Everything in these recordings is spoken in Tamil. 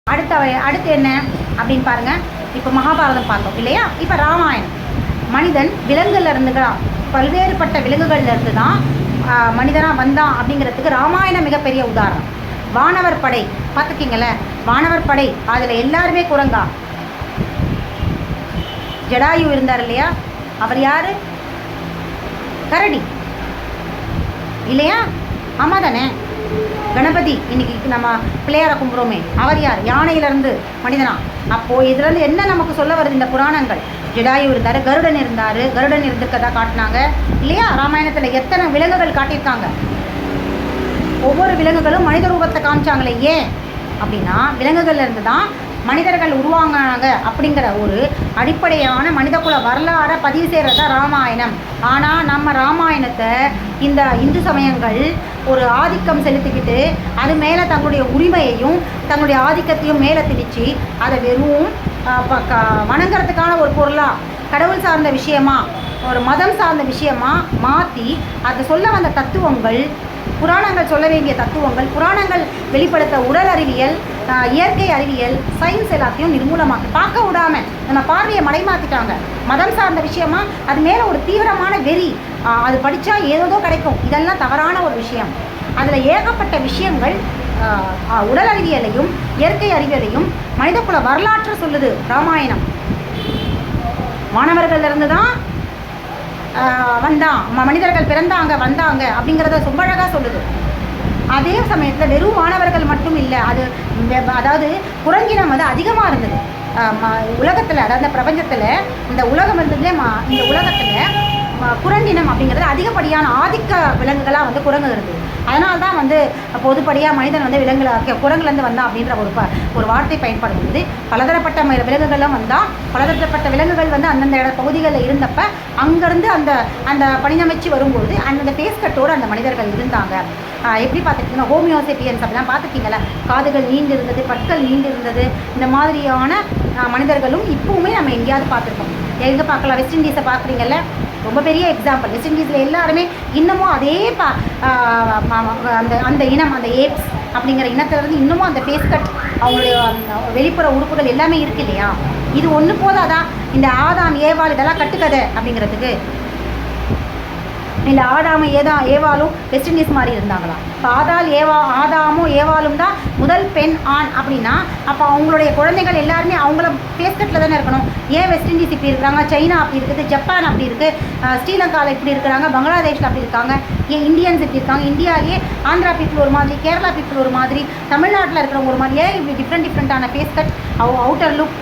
அடுத்து என்ன அப்படின்னு பாருங்கள். இப்போ மகாபாரதம் பார்த்தோம் இல்லையா? இப்போ ராமாயணம். மனிதன் விலங்குல இருந்து பல்வேறுபட்ட விலங்குகள்லேருந்து தான் மனிதனாக வந்தான் அப்படிங்கிறதுக்கு ராமாயணம் மிகப்பெரிய உதாரணம். வானவர் படை பார்த்துக்கிங்கள, வானவர் படை அதில் எல்லாருமே குரங்கா. ஜடாயு இருந்தார் இல்லையா, அவர் யார்? கரடி இல்லையா? ஆமாம் தானே? கணபதி இன்னைக்கு நம்ம பிள்ளையாரை கும்பிட்றோமே, அவர் யார்? யானையிலேருந்து மனிதனா. அப்போது இதுலேருந்து என்ன நமக்கு சொல்ல வருது இந்த புராணங்கள்? ஜடாயு இருந்தார், கருடன் இருந்தார், கருடன் இருந்திருக்கதா காட்டினாங்க இல்லையா? ராமாயணத்தில் எத்தனை விலங்குகள் காட்டியிருக்காங்க. ஒவ்வொரு விலங்குகளும் மனித ரூபத்தை காமிச்சாங்களே. ஏன் அப்படின்னா விலங்குகள்லேருந்து தான் மனிதர்கள் உருவாங்கினாங்க அப்படிங்கிற ஒரு அடிப்படையான மனிதகுல வரலாறை பதிவு செய்கிறது தான் ராமாயணம். ஆனால் நம்ம ராமாயணத்தை இந்த இந்து சமயங்கள் ஒரு ஆதிக்கம் செலுத்திக்கிட்டு அது மேலே தங்களுடைய உரிமையையும் தங்களுடைய ஆதிக்கத்தையும் மேலே திணிச்சு அதை வெறும் வணங்குறதுக்கான ஒரு பொருளாக, கடவுள் சார்ந்த விஷயமா, ஒரு மதம் சார்ந்த விஷயமா மாற்றி அதை சொல்ல வந்த தத்துவங்கள், புராணங்கள் சொல்ல வேண்டிய தத்துவங்கள், புராணங்கள் வெளிப்படுத்த உடல் அறிவியல், இயற்கை அறிவியல், சயின்ஸ் எல்லாத்தையும் நிர்மூலமாக்கி பார்க்க விடாமல் நம்ம பார்வையை மலைமாற்றிட்டாங்க. மதம் சார்ந்த விஷயமா அது மேலே ஒரு தீவிரமான வெறி, அது படித்தா ஏதோ கிடைக்கும், இதெல்லாம் தவறான ஒரு விஷயம். அதில் ஏகப்பட்ட விஷயங்கள் உடல் அறிவியலையும் இயற்கை அறிவியலையும் மனிதகுல வரலாற்று சொல்லுது ராமாயணம். மாணவர்கள்லேருந்து தான் மனிதர்கள் பிறந்தாங்க வந்தாங்க அப்படிங்கிறத ரொம்ப அழகாக சொல்லுது. அதே சமயத்தில் வெறும் மாணவர்கள் மட்டும் இல்லை, அதாவது குரங்கினம் வந்து அதிகமாக இருந்தது உலகத்தில். அதாவது பிரபஞ்சத்தில் இந்த உலகம் இருந்ததுலே இந்த உலகத்தில் குரங்கினம் அப்படிங்கிறது அதிகப்படியான ஆதிக்க விலங்குகளாக வந்து குரங்கு இருந்தது. அதனால தான் வந்து பொதுப்படியாக மனிதன் வந்து குரங்குலேருந்து வந்தான் அப்படின்ற ஒரு வார்த்தை பயன்படுகிறது. பலதரப்பட்ட விலங்குகளும் வந்தால், பலதரப்பட்ட விலங்குகள் வந்து அந்தந்த பகுதிகளில் இருந்தப்போ அங்கேருந்து அந்த பணியமைச்சு வரும்போது அந்த ஃபேஸ் கட்டோடு அந்த மனிதர்கள் இருந்தாங்க. எப்படி பார்த்துக்கிட்டிங்கன்னா ஹோமியோசேப்பியன்ஸ் அப்படிலாம் பார்த்துக்கிங்களா, காதுகள் நீண்டு இருந்தது, பற்கள் நீண்டு இருந்தது. இந்த மாதிரியான மனிதர்களும் இப்போவுமே நம்ம எங்கேயாவது பார்த்துருக்கோம். எங்கே பார்க்கலாம்? வெஸ்ட் இண்டீஸை பார்க்குறீங்கல்ல, ரொம்ப பெரிய எக்ஸாம்பிள். வெஸ்ட் இண்டீஸில் எல்லாருமே இன்னமும் அதே அந்த இனம், அந்த ஏப்ஸ் அப்படிங்கிற இனத்திலேருந்து இன்னமும் அந்த ஃபேஸ் கட், அவங்களுடைய வெளிப்புற உறுப்புகள் எல்லாமே இருக்கு இல்லையா? இது ஒன்று போதாதான் இந்த ஆதாம் ஏவாள் இதெல்லாம் கட்டுக்கதை அப்படிங்கிறதுக்கு? இல்லை ஆதாமும் ஏவாளும் வெஸ்ட் இண்டீஸ் மாதிரி இருந்தாங்களா? இப்போ ஆதாமும் ஏவாளும் தான் முதல் பெண் ஆண் அப்படின்னா அப்போ அவங்களுடைய குழந்தைகள் எல்லாருமே அவங்கள ஃபேஸ்கட்டில் தானே இருக்கணும். ஏன் வெஸ்ட் இண்டீஸ் இப்படி இருக்கிறாங்க, சைனா அப்படி இருக்குது, ஜப்பான் அப்படி இருக்குது, ஸ்ரீலங்காவில் இப்படி இருக்கிறாங்க, பங்களாதேஷில் அப்படி இருக்காங்க, ஏன் இந்தியன்ஸ் இப்படி இருக்காங்க, இந்தியாவிலே ஆந்திரா பீப்புள் ஒரு மாதிரி, கேரளா பீப்புள் ஒரு மாதிரி, தமிழ்நாட்டில் இருக்கிறவங்க ஒரு மாதிரி, ஏன் இப்படி டிஃப்ரெண்ட்டான ஃபேஸ்கட், அவுட்டர் லுக்,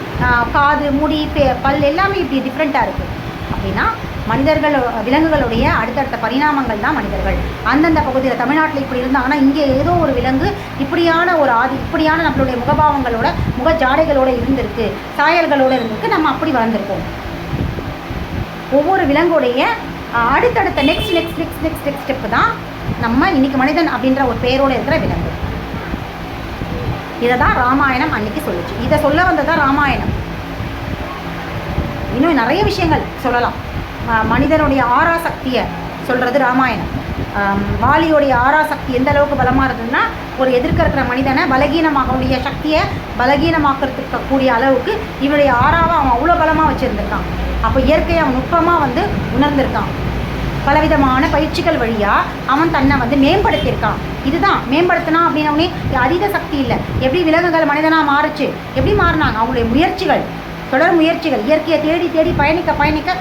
காது, முடி, பல் எல்லாமே இப்படி டிஃப்ரெண்ட்டாக இருக்குது அப்படின்னா மனிதர்கள் விலங்குகளுடைய அடுத்தடுத்த பரிணாமங்கள் தான் மனிதர்கள். அந்தந்த பகுதியில் தமிழ்நாட்டில் இப்படி இருந்தாங்கன்னா இங்கே ஏதோ ஒரு விலங்கு இப்படியான இப்படியான நம்மளுடைய முகபாவங்களோட முகஜாடைகளோடு இருந்திருக்கு, சாயல்களோடு இருந்திருக்கு, நம்ம அப்படி வளர்ந்துருக்கோம். ஒவ்வொரு விலங்குடைய அடுத்தடுத்த நெக்ஸ்ட் ஸ்டெப்பு தான் நம்ம இன்னைக்கு மனிதன் அப்படின்ற ஒரு பேரோடு இருக்கிற விலங்கு. இதை தான் ராமாயணம் அன்னைக்கு சொல்லுச்சு. இதை சொல்ல வந்ததான் ராமாயணம். இன்னும் நிறைய விஷயங்கள் சொல்லலாம். மனிதனுடைய ஆராசக்தியை சொல்கிறது ராமாயணம். வாலியோடைய ஆராசக்தி எந்த அளவுக்கு பலமாக இருந்ததுன்னா ஒரு எதிர்க்க இருக்கிற மனிதனை பலகீனமாகக்கூடிய சக்தியை பலகீனமாக்கிறதுக்கு கூடிய அளவுக்கு இவனுடைய ஆறாவை அவன் அவ்வளோ பலமாக வச்சுருந்துருக்கான். அப்போ இயற்கையை அவன் நுட்பமாக வந்து உணர்ந்திருக்கான். பலவிதமான பயிற்சிகள் வழியாக அவன் தன்னை வந்து மேம்படுத்தியிருக்கான். இதுதான் மேம்படுத்தினா அப்படின்னே அதீத சக்தி இல்லை. எப்படி விலங்குகள் மனிதனாக மாறுச்சு, எப்படி மாறினாங்க? அவங்களுடைய முயற்சிகள், தொடர் முயற்சிகள், இயற்கையை தேடி பயணிக்க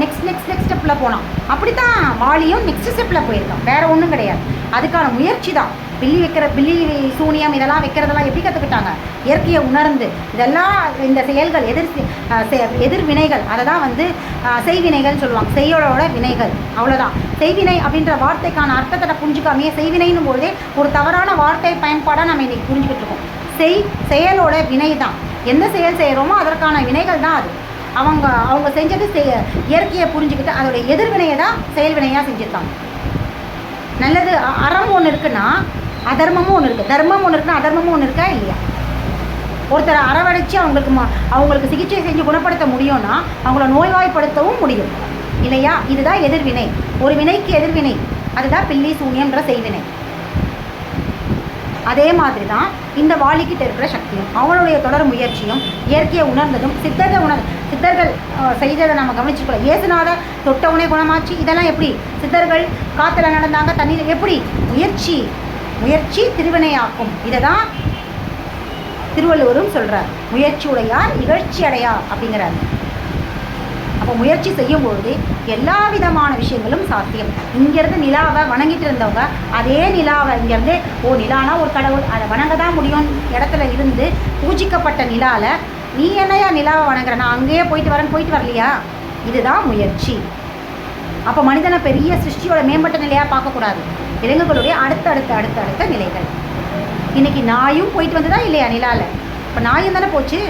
நெக்ஸ்ட் ஸ்டெப்பில் போனான். அப்படி தான் வாலியும் நெக்ஸ்ட் ஸ்டெப்பில் போயிருக்கான். வேறு ஒன்றும் கிடையாது. அதுக்கான முயற்சி தான். பில்லி சூனியம் இதெல்லாம் வைக்கிறதெல்லாம் எப்படி கற்றுக்கிட்டாங்க? இயற்கையை உணர்ந்து. இதெல்லாம் இந்த செயல்கள் எதிர்வினைகள், அதை தான் வந்து செய்வினைகள்னு சொல்லுவாங்க. செய்யோட வினைகள், அவ்வளோதான். செய்வினை அப்படின்ற வார்த்தைக்கான அர்த்தத்தை புரிஞ்சுக்காமையே செய்வினைன்னும் போதே ஒரு தவறான வார்த்தை பயன்பாடாக நம்ம இன்றைக்கி புரிஞ்சுக்கிட்டு இருக்கோம். செயலோட வினை தான். எந்த செயல் செய்கிறோமோ அதற்கான வினைகள் தான் அது. அவங்க செஞ்சது இயற்கையை புரிஞ்சுக்கிட்டு அதோடைய எதிர்வினையை தான் செயல் வினையாக செஞ்சுருக்காங்க. நல்லது அறம் ஒன்று இருக்குன்னா அதர்மமும் ஒன்று இருக்குது, தர்மம் ஒன்று இருக்குன்னா அதர்மமும் ஒன்று இருக்கா இல்லையா? ஒருத்தரை அரவணைச்சு அவங்களுக்கு சிகிச்சை செஞ்சு குணப்படுத்த முடியும்னா அவங்கள நோய்வாய்ப்படுத்தவும் முடியும் இல்லையா? இதுதான் எதிர்வினை. ஒரு வினைக்கு எதிர்வினை, அதுதான் பில்லி சூனியம்ன்ற செய்வினை. அதே மாதிரி தான் இந்த வாலிக்கிட்ட இருக்கிற சக்தியும் அவனுடைய தொடர் முயற்சியும் இயற்கையை உணர்ந்ததும் சித்தர்கள் செய்ததை நம்ம கவனிச்சுக்கலாம். இயேசுநாதர் தொட்டவுனே குணமாச்சு. இதெல்லாம் எப்படி? சித்தர்கள் காற்றுல நடந்தாங்க, தண்ணீர். எப்படி? முயற்சி திருவினையாக்கும். இதை தான் திருவள்ளுவரும் சொல்கிறார். முயற்சி உடையார் இகழ்ச்சி அடையா அப்படிங்கிறார். அப்போ முயற்சி செய்யும்பொழுது எல்லா விதமான விஷயங்களும் சாத்தியம். இங்கேருந்து நிலாவை வணங்கிட்டு இருந்தவங்க அதே நிலாவை இங்கேருந்து நிலானா ஒரு கடவுள், அதை வணங்க தான் முடியும் இடத்துல இருந்து பூஜிக்கப்பட்ட நிலாவில் நீ என்னையா நிலாவை வணங்குற, நான் அங்கேயே போயிட்டு வரலையா? இதுதான் முயற்சி. அப்போ மனிதனை பெரிய சிருஷ்டியோட மேம்பட்ட நிலையாக பார்க்கக்கூடாது. விலங்குகளுடைய அடுத்த நிலைகள். இன்றைக்கி நாயும் போயிட்டு வந்ததா இல்லையா நிலாவில்? இப்போ நாயும் தானே போச்சு.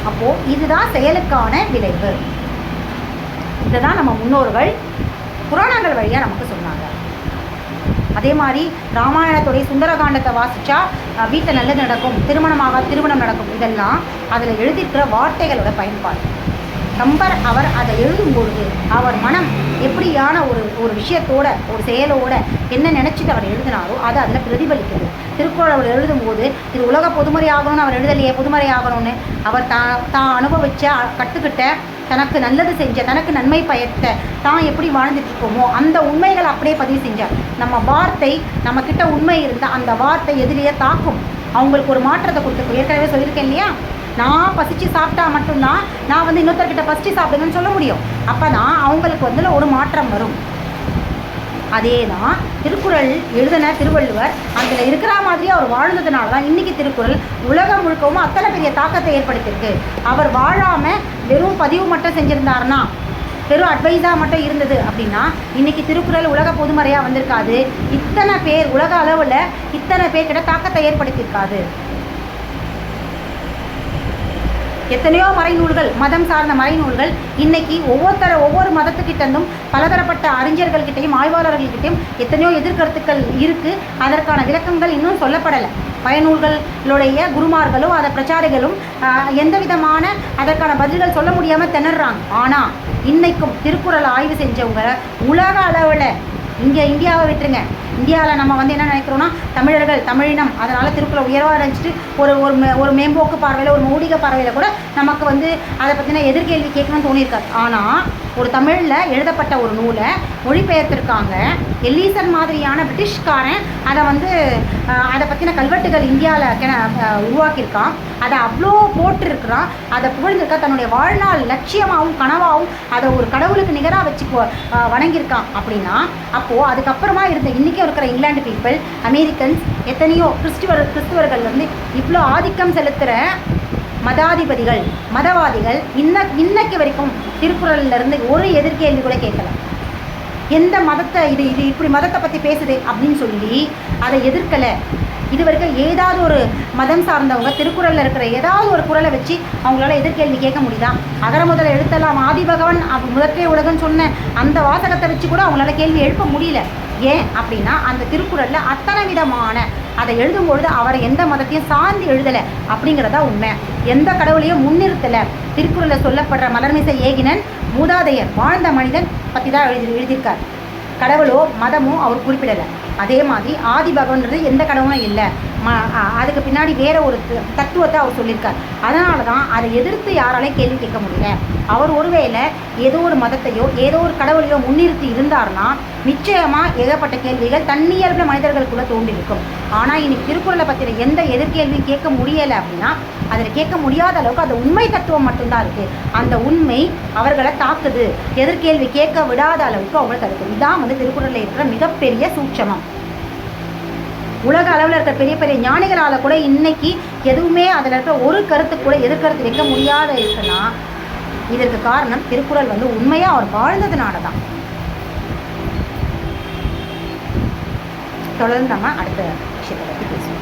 அப்போது இதுதான் செயலுக்கான விளைவு. இதை தான் நம்ம முன்னோர்கள் புராணங்கள் வழியாக நமக்கு சொன்னாங்க. அதே மாதிரி ராமாயணத்துடைய சுந்தரகாண்டத்தை வாசித்தா வீட்டில் நல்லது நடக்கும், திருமணம் நடக்கும். இதெல்லாம் அதில் எழுதியிருக்கிற வார்த்தைகளோட பயன்பாடு. கம்பர் அவர் அதை எழுதும்பொழுது அவர் மனம் எப்படியான ஒரு விஷயத்தோட ஒரு செயலோட என்ன நினச்சிட்டு அவர் எழுதினாரோ அது அதில் பிரதிபலிக்குது. திருக்குறள் அவர் எழுதும்போது இது உலக பொதுமறை ஆகணும்னு அவர் எழுதலையே, பொதுமறை ஆகணும்னு அவர் தான் அனுபவிச்ச கற்றுக்கிட்ட தனக்கு நல்லது செஞ்ச தனக்கு நன்மை பயத்த தான் எப்படி வாழ்ந்துட்டு இருக்கோமோ அந்த உண்மைகளை அப்படியே பதிவு செஞ்சார். நம்ம வார்த்தை நம்மக்கிட்ட உண்மை இருந்தால் அந்த வார்த்தை எதிரியே தாக்கும், அவங்களுக்கு ஒரு மாற்றத்தை கொடுத்துருக்கோம். ஏற்கனவே சொல்லியிருக்கேன் இல்லையா, நான் பசித்து சாப்பிட்டா மட்டும்தான் நான் இன்னொருத்தர்கிட்ட பசித்து சாப்பிடுங்கன்னு சொல்ல முடியும். அப்போ தான் அவங்களுக்கு ஒரு மாற்றம் வரும். அதே தான் திருக்குறள் எழுதின திருவள்ளுவர் அதில் இருக்கிற மாதிரியே அவர் வாழ்ந்ததுனால தான் இன்றைக்கி திருக்குறள் உலகம் முழுக்கவும் அத்தனை பெரிய தாக்கத்தை ஏற்படுத்தியிருக்கு. அவர் வாழாமல் வெறும் பதிவு மட்டும் செஞ்சுருந்தாருன்னா, வெறும் அட்வைஸாக மட்டும் இருந்தது அப்படின்னா இன்றைக்கி திருக்குறள் உலக பொதுமறையாக வந்திருக்காது. இத்தனை பேர் உலக அளவில் இத்தனை பேர்கிட்ட தாக்கத்தை ஏற்படுத்தியிருக்காது. எத்தனையோ மறைநூல்கள், மதம் சார்ந்த மறைநூல்கள் இன்னைக்கு ஒவ்வொரு மதத்துக்கிட்டேருந்தும் பலதரப்பட்ட அறிஞர்கள்கிட்டையும் ஆய்வாளர்கள்கிட்டையும் எத்தனையோ எதிர்கருத்துக்கள் இருக்குது. அதற்கான விளக்கங்கள் இன்னும் சொல்லப்படலை. பயனூல்களுடைய குருமார்களும் அதை பிரச்சாரிகளும் எந்த விதமான அதற்கான பதில்கள் சொல்ல முடியாமல் திணறாங்க. ஆனால் இன்னைக்கும் திருக்குறள் ஆய்வு செஞ்சவங்க உலக அளவில், இங்கே இந்தியாவை விட்டுருங்க, இந்தியாவில் நம்ம என்ன நினைக்கிறோன்னா தமிழர்கள் தமிழினம், அதனால் திருக்குறள் உயர்வாக நினச்சிட்டு ஒரு மேம்போக்கு பார்வையில் ஒரு மௌடிக பார்வையில் கூட நமக்கு அதை பற்றின எதிர்கேள்வி கேட்கணும்னு தோணியிருக்காது. ஆனால் ஒரு தமிழில் எழுதப்பட்ட ஒரு நூலை மொழிபெயர்த்திருக்காங்க. எல்லீசன் மாதிரியான பிரிட்டிஷ்காரன் அதை பற்றின கல்வெட்டுகள் இந்தியாவில் உருவாக்கியிருக்கான். அதை அவ்வளோ போட்டிருக்கிறான், அதை புகழ்ந்திருக்கா. தன்னுடைய வாழ்நாள் லட்சியமாகவும் கனவாகவும் அதை ஒரு கடவுளுக்கு நிகராக வச்சு வணங்கியிருக்கான். அப்படின்னா அப்போது அதுக்கப்புறமா இன்றைக்கும் இருக்கிற இங்கிலாந்து பீப்புள், அமெரிக்கன்ஸ், எத்தனையோ கிறிஸ்துவர்கள் இவ்வளோ ஆதிக்கம் செலுத்துகிற மதாதிபதிகள், மதவாதிகள் இன்னைக்கு வரைக்கும் திருக்குறளிலிருந்து ஒரு எதிர்கேள்வி கூட கேட்கல. எந்த மதத்தை இது இப்படி மதத்தை பற்றி பேசுது அப்படின்னு சொல்லி அதை எதிர்க்கலை. இது வரைக்கும் ஏதாவது ஒரு மதம் சார்ந்தவங்க திருக்குறளில் இருக்கிற ஏதாவது ஒரு குறளை வச்சு அவங்களால எதிர்கேள்வி கேட்க முடியுதா? அகர முதல எழுத்தெல்லாம் ஆதிபகவன் முதற்றே உலகன்னு சொன்ன அந்த வாசகத்தை வச்சு கூட அவங்களால கேள்வி எழுப்ப முடியல. ஏன் அப்படின்னா அந்த திருக்குறளில் அத்தனை விதமான அதை எழுதும்பொழுது அவரை எந்த மதத்தையும் சார்ந்து எழுதலை அப்படிங்கிறதா உண்மை. எந்த கடவுளையும் முன்னிறுத்தலை. திருக்குறளில் சொல்லப்படுற மலர்மிசை ஏகினன் மூதாதையர் வாழ்ந்த மனிதன் பற்றி தான் எழுதியிருக்கார். கடவுளோ மதமோ அவர் குறிப்பிடலை. அதே மாதிரி ஆதி பகவன்றது எந்த கடவுளும் இல்லை, அதுக்கு பின்னாடி வேறு ஒரு தத்துவத்தை அவர் சொல்லியிருக்கார். அதனால தான் அதை எதிர்த்து யாராலையும் கேள்வி கேட்க முடியல. அவர் ஒருவேளை ஏதோ ஒரு மதத்தையோ ஏதோ ஒரு கடவுளையோ முன்னிறுத்தி இருந்தார்னா நிச்சயமாக ஏகப்பட்ட கேள்விகள் தன்னியல்புல மனிதர்களுக்குள்ளே தோன்றிருக்கும். ஆனால் இன்னைக்கு திருக்குறளை பற்றின எந்த எதிர்கேள்வியும் கேட்க முடியலை அப்படின்னா அதில் கேட்க முடியாத அளவுக்கு அந்த உண்மை தத்துவம் மட்டும்தான் இருக்குது. அந்த உண்மை அவர்களை தாக்குது, எதிர்கேள்வி கேட்க விடாத அளவுக்கு அவங்களை தடுக்குது. இதான் திருக்குறளில் இருக்கிற மிகப்பெரிய சூட்சமம். உலக அளவில் இருக்கிற பெரிய பெரிய ஞானிகளால் கூட இன்னைக்கு எதுவுமே அதில் இருக்கிற ஒரு கருத்து கூட எதிர்கருத்து வைக்க முடியாத இருக்குன்னா இதற்கு காரணம் திருக்குறள் உண்மையாக அவர் வாழ்ந்ததுனால தான். தொடர்ந்து நம்ம அடுத்த விஷயத்தை பற்றி பேசுவோம்.